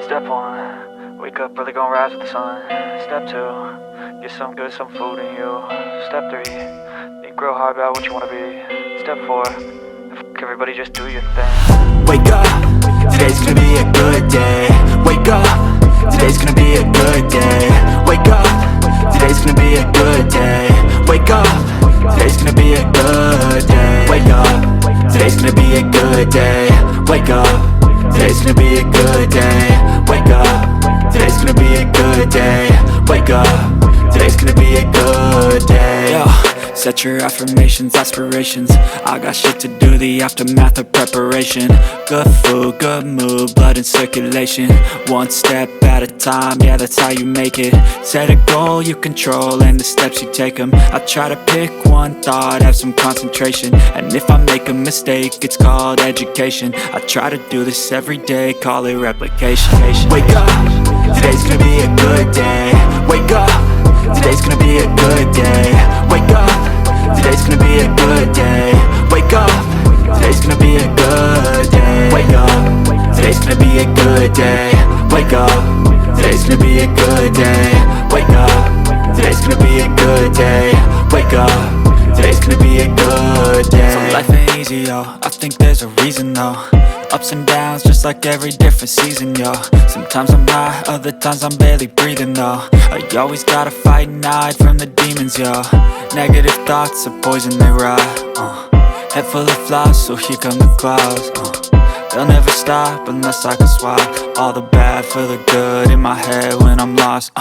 Step 1, wake up early, gonna rise with the sun. Step 2, get some good, some food in you. Step 3, think real hard about what you wanna be. Step 4, fuck everybody, just do your thing. Wake up, today's gonna be a good day. Wake up, today's gonna be a good day. Wake up, today's gonna be a good day. Wake up, today's gonna be a good day. Wake up, today's gonna be a good day. Wake up, today's gonna be a good day. Wake up, today's gonna be a good day. Wake up, today's gonna be a good day. Yo, set your affirmations, aspirations. I got shit to do, the aftermath of preparation. Good food, good mood, blood in circulation. One step at a time, yeah, that's how you make it. Set a goal you control and the steps you take them. I try to pick one thought, have some concentration. And if I make a mistake, it's called education. I try to do this every day, call it replication. Wake up, today's gonna be a good day. Wake up, today's gonna be a good day. Wake up, today's gonna be a good day. Wake up, today's gonna be a good day. Wake up, today's gonna be a good day. Wake up, today's gonna be a good day. Wake up, today's gonna be a good day. Wake up, today's gonna be a good day. So life ain't easy, yo, I think there's a reason though. Ups and downs, just like every different season, yo. Sometimes I'm high, other times I'm barely breathing, though. You always gotta fight and hide from the demons, yo. Negative thoughts are poison, they rot. Head full of flies, so here come the clouds. They'll never stop unless I can swap all the bad for the good in my head when I'm lost.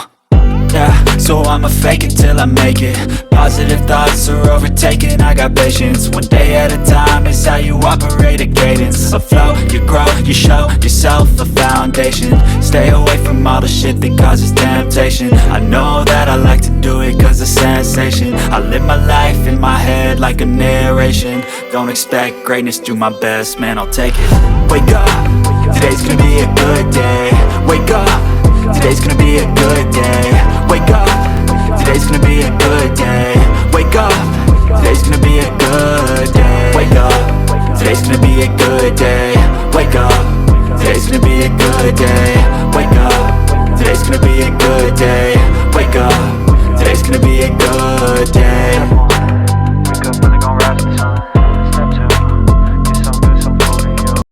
Yeah, so I'ma fake it till I make it. Positive thoughts are overtaken, I got patience. One day at a time is how you operate a cadence. A flow, you grow, you show yourself a foundation. Stay away from all the shit that causes temptation. I know that I like to do it cause it's sensation. I live my life in my head like a narration. Don't expect greatness, do my best, man, I'll take it. Wake up, today's gonna be a good day. Wake up, today's gonna be a good day. Wake up, today's gonna be a good